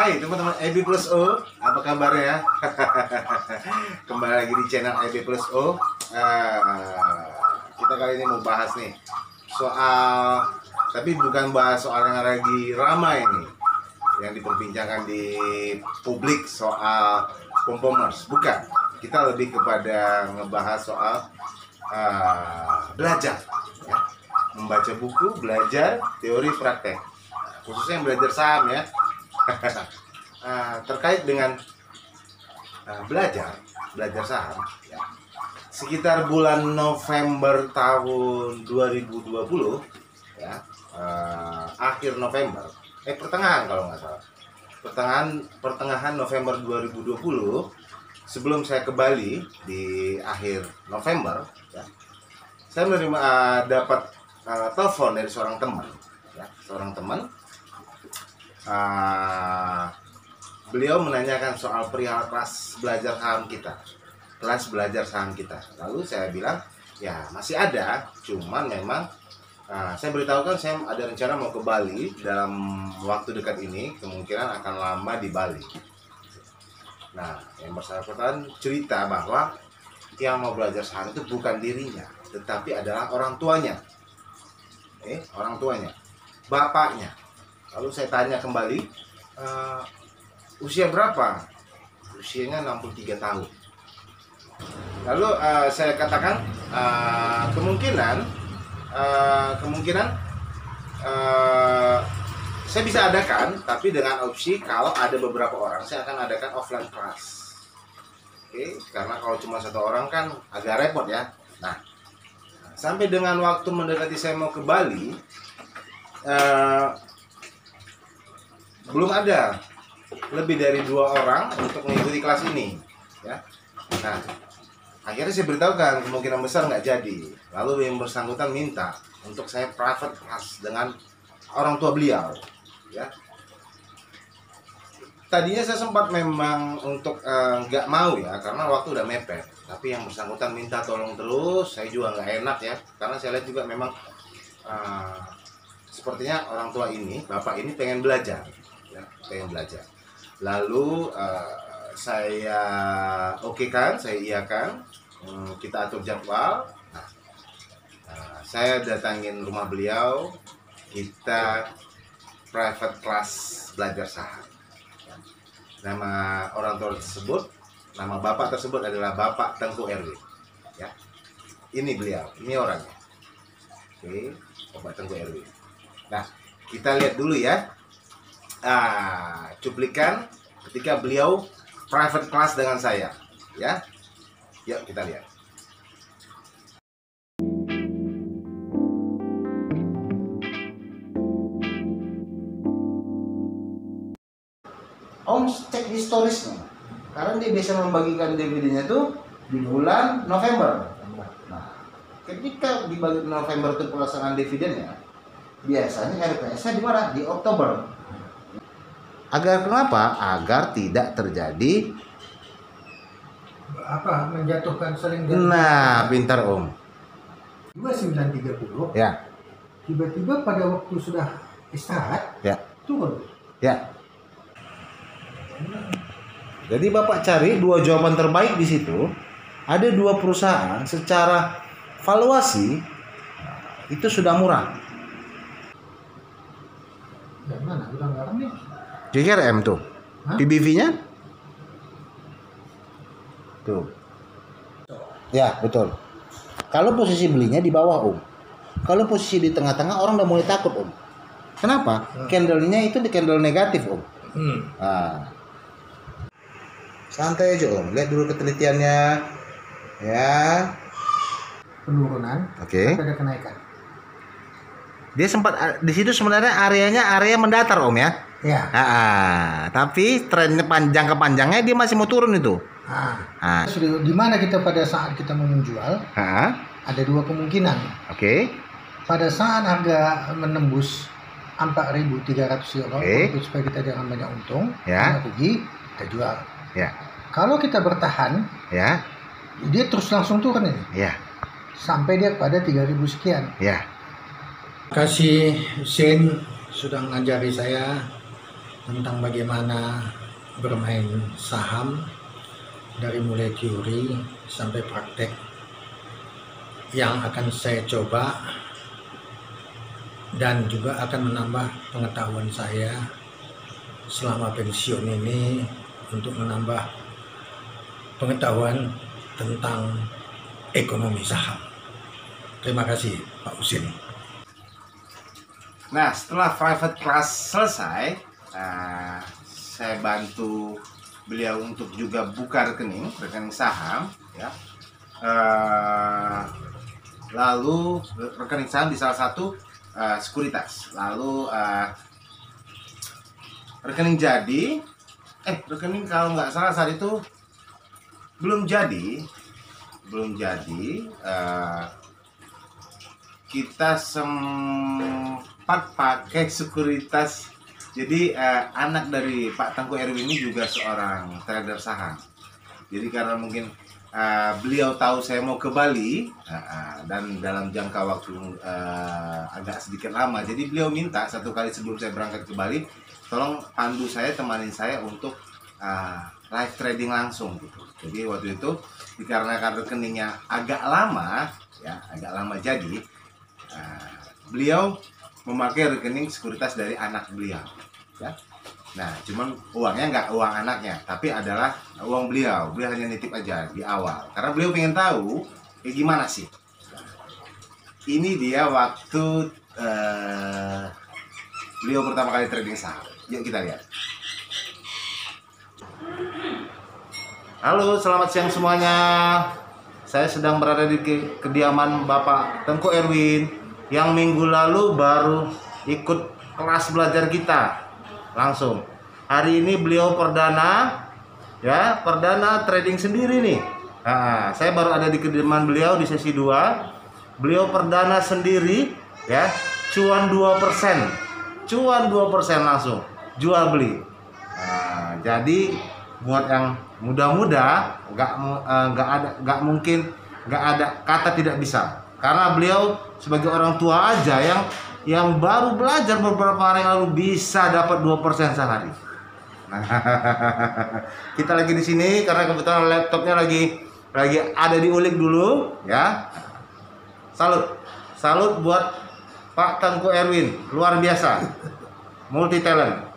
Hai teman-teman EB Plus O, apa kabarnya? Kembali lagi di channel EB Plus O. Kita kali ini mau bahas nih soal, tapi bukan bahas soal yang lagi ramai nih, yang diperbincangkan di publik soal Kompomers. Bukan, kita lebih kepada ngebahas soal belajar, ya. Membaca buku, belajar teori praktek, khususnya yang belajar saham ya. Terkait dengan belajar saham ya. Sekitar bulan November tahun 2020 ya, akhir November, pertengahan kalau nggak salah, pertengahan November 2020, sebelum saya ke Bali di akhir November ya, saya menerima dapat telepon dari seorang teman ya, beliau menanyakan soal perihal kelas belajar saham kita. Lalu saya bilang ya masih ada, cuman memang saya beritahukan saya ada rencana mau ke Bali dalam waktu dekat ini, kemungkinan akan lama di Bali. Nah, yang bersangkutan cerita bahwa yang mau belajar saham itu bukan dirinya, tetapi adalah orang tuanya, bapaknya. Lalu saya tanya kembali, usia berapa? Usianya 63 tahun. Lalu saya katakan kemungkinan saya bisa adakan, tapi dengan opsi kalau ada beberapa orang saya akan adakan offline class. Karena kalau cuma satu orang kan agak repot ya. Nah, sampai dengan waktu mendekati saya mau ke Bali, belum ada lebih dari 2 orang untuk mengikuti kelas ini ya. Nah, akhirnya saya beritahukan kemungkinan besar nggak jadi. Lalu yang bersangkutan minta untuk saya private class dengan orang tua beliau ya. Tadinya saya sempat memang untuk nggak mau ya, karena waktu udah mepet. Tapi yang bersangkutan minta tolong terus, saya juga nggak enak ya, karena saya lihat juga memang sepertinya orang tua ini, bapak ini pengen belajar. Lalu saya okekan, saya iakan, kita atur jadwal. Saya datangin rumah beliau, kita private class belajar saham. Nama orang tua tersebut, nama bapak tersebut adalah Bapak Tengku Erwin. Ya, ini beliau, ini orangnya. Bapak Tengku Erwin. Nah, kita lihat dulu ya. Cuplikan ketika beliau private class dengan saya ya. Yuk kita lihat. Om cek historisnya, karena dia biasa membagikan dividennya tuh di bulan November. Nah, ketika di November itu pelaksanaan dividennya, biasanya RPS-nya di mana? Di Oktober. Agar kenapa? Agar tidak terjadi menjatuhkan saling jatuh. Nah, pintar Om. 2930. Ya. Tiba-tiba pada waktu sudah istirahat, ya, turun. Ya. Jadi Bapak cari 2 jawaban terbaik di situ. Ada 2 perusahaan secara valuasi itu sudah murah. Dan mana? Udah nggak nih? GRM tuh. PBV-nya? Tuh. Ya, betul. Kalau posisi belinya di bawah, Om. Kalau posisi di tengah-tengah, orang udah mulai takut, Om. Kenapa? Candle-nya itu di candle negatif, Om. Nah. Santai aja, Om. Lihat dulu ketelitiannya. Ya. Penurunan. Oke. Ada kenaikan. Dia sempat di situ sebenarnya area mendatar, Om ya. Ya. Tapi trennya jangka panjangnya dia masih mau turun itu. Di mana kita pada saat kita mau menjual? Ada 2 kemungkinan. Pada saat harga menembus 4.300 euro, supaya kita jangan banyak untung, rugi, kita jual. Kalau kita bertahan, dia terus langsung turun ini. Sampai dia pada 3.000 sekian. Kasih Sen sudah mengajari saya tentang bagaimana bermain saham dari mulai teori sampai praktek yang akan saya coba dan juga akan menambah pengetahuan saya selama pensiun ini untuk menambah pengetahuan tentang ekonomi saham. Terima kasih Pak Husin. Nah, setelah private class selesai, saya bantu beliau untuk juga buka rekening saham, ya. Lalu rekening saham di salah satu sekuritas. Lalu rekening jadi, rekening kalau nggak salah saat itu belum jadi. Kita sempat pakai sekuritas. Jadi anak dari Pak Tengku Erwin ini juga seorang trader saham. Jadi karena mungkin beliau tahu saya mau ke Bali dan dalam jangka waktu agak sedikit lama, jadi beliau minta satu kali sebelum saya berangkat ke Bali, tolong pandu saya, temanin saya untuk live trading langsung gitu. Jadi waktu itu dikarenakan rekeningnya agak lama jadi, beliau memakai rekening sekuritas dari anak beliau, ya. Nah, cuman uangnya nggak uang anaknya, tapi adalah uang beliau. Beliau hanya nitip aja di awal, karena beliau pengen tahu gimana sih. Ini dia waktu beliau pertama kali trading saham. Yuk kita lihat. Halo, selamat siang semuanya. Saya sedang berada di kediaman Bapak Tengku Erwin yang minggu lalu baru ikut kelas belajar kita langsung. Hari ini beliau perdana trading sendiri nih. Saya baru ada di kediaman beliau di sesi 2. Beliau perdana sendiri, ya, cuan 2%. Cuan 2% langsung jual beli. Jadi buat yang muda-muda nggak mungkin nggak ada kata tidak bisa, karena beliau sebagai orang tua aja yang baru belajar beberapa hari yang lalu bisa dapat 2% sehari. Kita lagi di sini karena kebetulan laptopnya lagi ada diulik dulu, ya. Salut buat Pak Tengku Erwin, luar biasa, multi talent.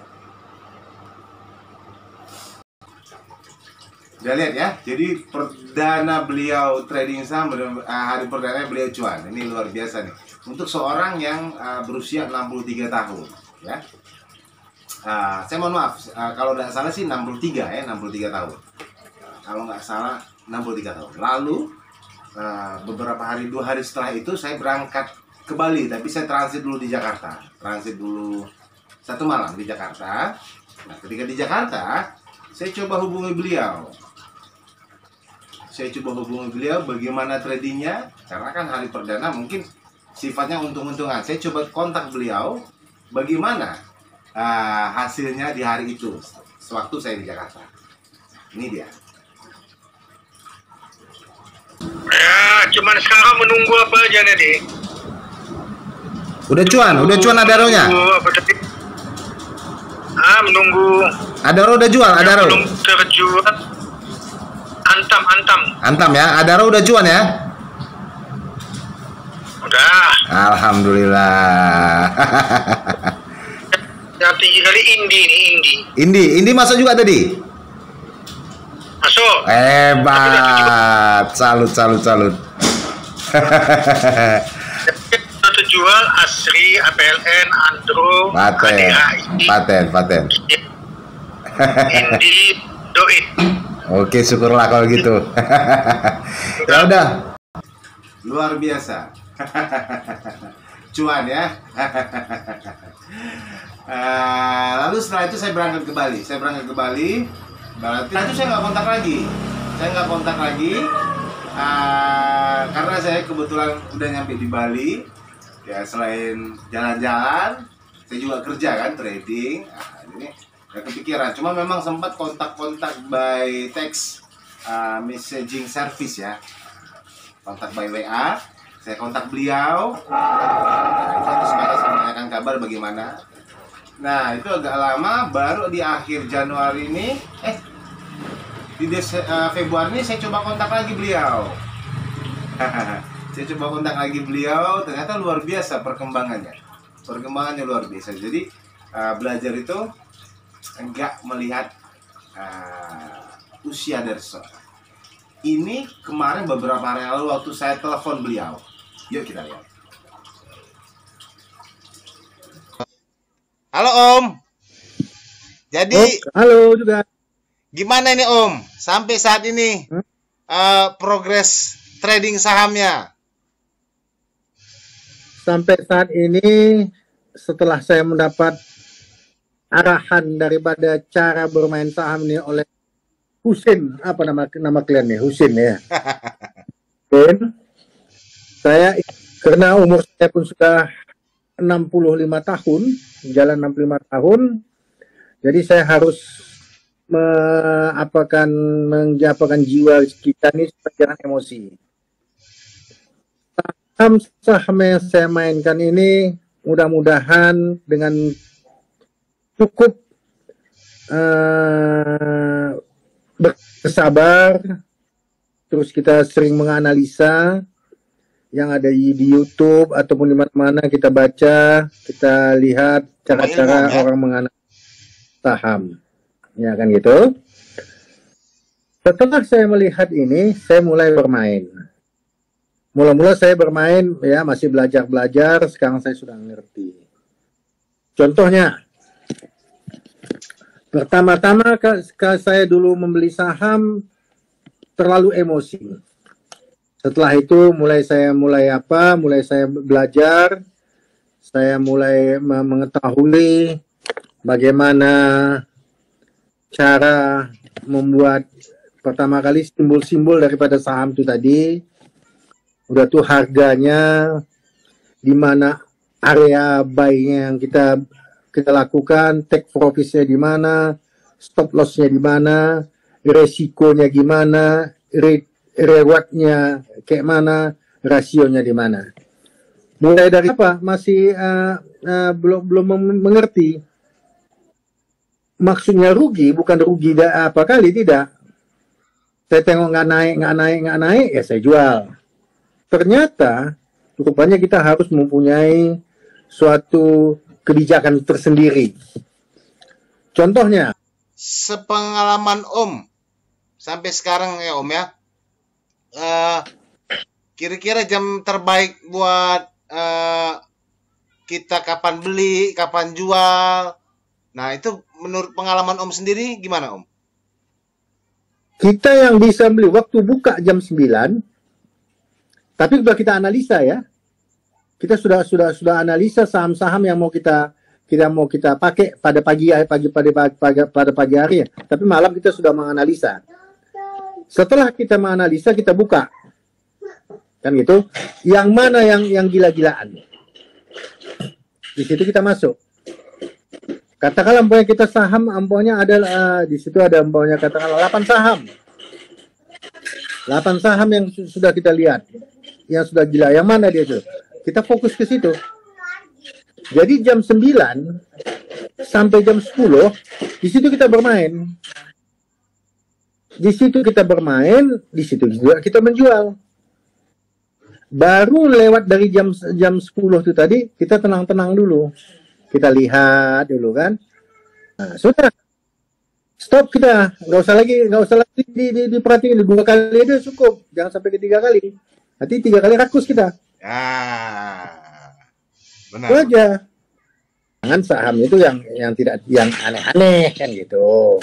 Udah lihat ya, jadi perdana beliau trading saham, hari perdana beliau cuan. Ini luar biasa nih untuk seorang yang berusia 63 tahun, ya. Saya mohon maaf kalau nggak salah sih 63 tahun. Kalau nggak salah 63 tahun. Lalu beberapa hari, 2 hari setelah itu saya berangkat ke Bali, tapi saya transit dulu di Jakarta. Transit dulu 1 malam di Jakarta. Nah, ketika di Jakarta, saya coba hubungi beliau. Bagaimana tradingnya, karena kan hari perdana mungkin sifatnya untung-untungan. Saya coba kontak beliau, bagaimana hasilnya di hari itu sewaktu saya di Jakarta. Ini dia. Ya, cuman sekarang menunggu apa aja nih? Udah cuan Adaronya. Menunggu. Adaro udah jual, Adaro. Belum terjual. Antam ya, Adaro udah cuan ya? Udah. Alhamdulillah. Yang tinggi kali Indi. Indi masuk juga tadi? Masuk. Hebat. Salut. Jual Asri, APLN, Andro, paten. Indi, Doit. Oke, syukurlah kalau gitu. Ya udah. Luar biasa. Cuan ya. Lalu setelah itu saya berangkat ke Bali. Berarti itu saya nggak kontak lagi. Karena saya kebetulan udah nyampe di Bali. Ya, selain jalan-jalan, saya juga kerja kan, trading. Ini gak kepikiran. Cuma memang sempat kontak by text messaging service ya. Kontak by WA. Saya kontak beliau. Itu sebatas menanyakan kabar bagaimana. Nah, itu agak lama, baru di akhir Januari ini, Februari ini saya coba kontak lagi beliau. Saya coba kontak lagi beliau, ternyata luar biasa perkembangannya. Perkembangannya luar biasa. Jadi belajar itu enggak melihat usia dari seseorang. Ini kemarin beberapa hari lalu waktu saya telepon beliau. Yuk kita lihat. Halo Om. Jadi halo juga. Gimana ini Om? Sampai saat ini progres trading sahamnya? Sampai saat ini setelah saya mendapat arahan daripada cara bermain saham ini oleh Husin, apa nama kliennya? Husin ya. Dan saya karena umur saya pun sudah 65 tahun, jalan 65 tahun, jadi saya harus menjapakan jiwa kita ini jangan emosi. Saham yang saya mainkan ini mudah-mudahan dengan cukup bersabar, terus kita sering menganalisa yang ada di YouTube ataupun di mana-mana, kita baca, kita lihat cara-cara orang menganalisa saham, ya kan gitu. Setelah saya melihat ini, saya mulai bermain. Mula-mula saya bermain, ya masih belajar-belajar, sekarang saya sudah ngerti. Contohnya, pertama-tama saya dulu membeli saham terlalu emosi. Setelah itu mulai saya belajar, saya mulai mengetahui bagaimana cara membuat pertama kali simbol-simbol daripada saham itu tadi. Udah tuh harganya, di mana area buy-nya yang kita lakukan, take profit-nya di mana, stop loss-nya di mana, resikonya gimana, reward-nya kayak mana, rasionya di mana. Mulai dari apa? Masih belum mengerti. Maksudnya rugi, bukan rugi apa kali, tidak. Saya tengok nggak naik, ya saya jual. Ternyata rupanya kita harus mempunyai suatu kebijakan tersendiri. Contohnya, sepengalaman Om sampai sekarang ya Om ya, kira-kira jam terbaik buat kita kapan beli, kapan jual. Nah itu menurut pengalaman Om sendiri gimana Om? Kita yang bisa beli waktu buka jam 9, tapi sudah kita analisa ya. Kita sudah analisa saham-saham yang mau kita pakai pada pagi hari ya. Tapi malam kita sudah menganalisa. Setelah kita menganalisa, kita buka. Kan gitu. Yang mana yang gila-gilaan. Di situ kita masuk. Katakanlah umpamanya kita saham, umpamanya ada di situ ada umpamanya katakanlah 8 saham. 8 saham yang sudah kita lihat. Yang sudah gila, yang mana dia itu? Kita fokus ke situ. Jadi jam 9 sampai jam 10 di situ kita bermain. Di situ kita bermain, di situ juga kita menjual. Baru lewat dari jam 10 itu tadi, kita tenang-tenang dulu. Kita lihat dulu kan. Nah, sudah. Stop kita. Nggak usah lagi diperhatiin. 2 kali aja cukup. Jangan sampai ke 3 kali. Nanti 3 kali rakus kita. Benar. Itu aja. Jangan saham itu yang aneh-aneh kan gitu.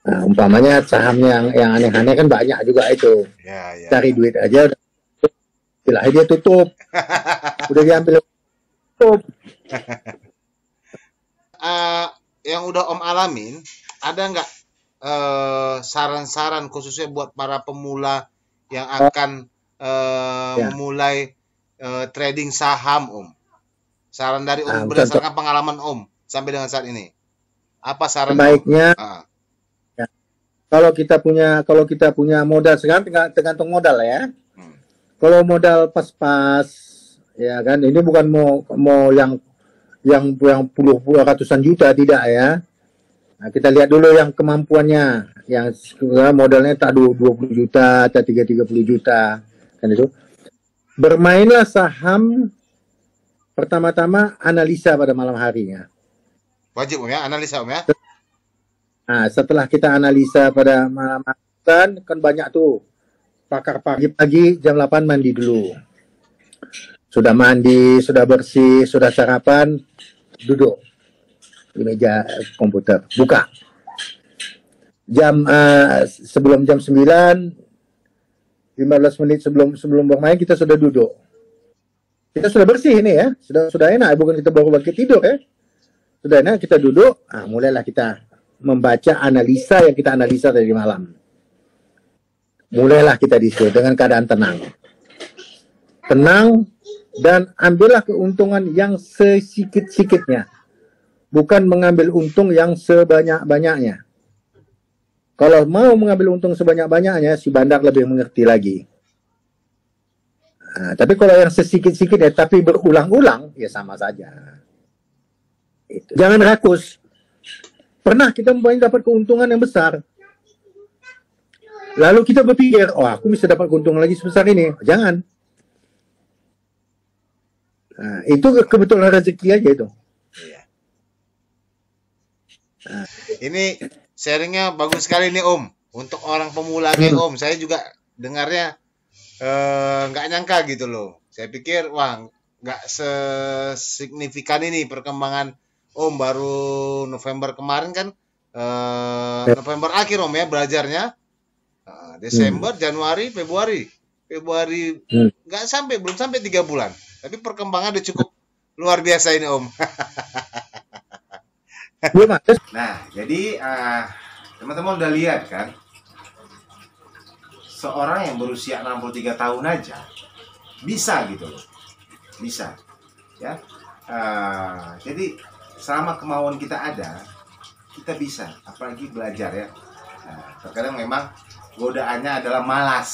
Nah, umpamanya saham yang aneh-aneh kan banyak juga itu. Ya. Cari duit aja udah dia tutup. Udah diambil tutup. Yang udah Om alamin, ada nggak saran-saran khususnya buat para pemula yang akan memulai trading saham Om? Saran dari Om berdasarkan pengalaman Om sampai dengan saat ini. Apa saran baiknya? Ya, kalau kita punya modal, sekarang tergantung modal ya. Kalau modal pas-pas, ya kan, ini bukan mau yang puluh ratusan juta, tidak ya. Nah, kita lihat dulu yang kemampuannya, yang modalnya tak 20 juta, tak 30 juta, kan itu. Bermainlah saham pertama-tama analisa pada malam harinya. Wajib Om ya, analisa Om ya. Nah, setelah kita analisa pada malam hari kan banyak tuh pakar pagi-pagi jam 8 mandi dulu. Sudah mandi, sudah bersih, sudah sarapan, duduk di meja komputer, buka. Sebelum jam 9, 15 menit sebelum bermain kita sudah duduk. Kita sudah bersih ini ya, sudah enak, bukan kita baru bangkit tidur ya. Sudah enak, kita duduk, mulailah kita membaca analisa yang kita analisa dari malam. Mulailah kita disitu dengan keadaan tenang. Tenang, dan ambillah keuntungan yang sesikit-sikitnya. Bukan mengambil untung yang sebanyak-banyaknya. Kalau mau mengambil untung sebanyak-banyaknya, si bandar lebih mengerti lagi. Nah, tapi kalau yang sesikit-sikitnya, tapi berulang-ulang, ya sama saja. Itu. Jangan rakus. Pernah kita dapat keuntungan yang besar. Lalu kita berpikir, oh aku bisa dapat keuntungan lagi sebesar ini. Jangan. Nah, itu kebetulan rezeki aja itu. Iya. Nah, ini sharingnya bagus sekali nih Om. Untuk orang pemula kayak Om, saya juga dengarnya nggak nyangka gitu loh. Saya pikir wah nggak sesignifikan ini perkembangan Om. Baru November kemarin kan, November akhir Om ya belajarnya. Desember, Januari, Februari belum sampai 3 bulan. Tapi perkembangan udah cukup luar biasa ini Om. Nah, jadi teman-teman udah lihat kan, seorang yang berusia 63 tahun aja bisa gitu loh, bisa ya. Jadi selama kemauan kita ada, kita bisa, apalagi belajar ya. Terkadang memang godaannya adalah malas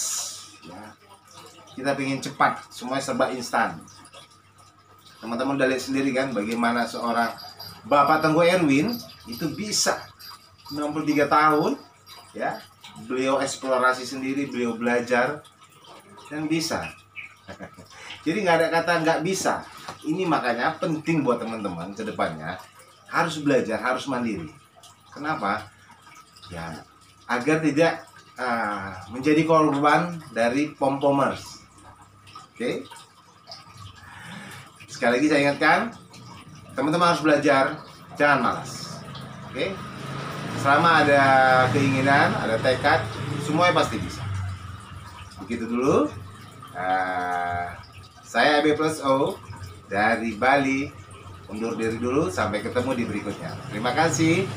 ya. Kita pengen cepat, semuanya serba instan. Teman-teman udah lihat sendiri kan bagaimana seorang Bapak Tengku Erwin itu bisa 63 tahun ya. Beliau eksplorasi sendiri, beliau belajar dan bisa. Jadi nggak ada kata nggak bisa. Ini makanya penting buat teman-teman ke depannya harus belajar, harus mandiri. Kenapa? Ya, agar tidak menjadi korban dari pom-pomers. Oke? Sekali lagi saya ingatkan, teman-teman harus belajar, jangan malas. Oke? Selama ada keinginan, ada tekad, semuanya pasti bisa. Begitu dulu. Saya AB Plus O dari Bali. Undur diri dulu, sampai ketemu di berikutnya. Terima kasih.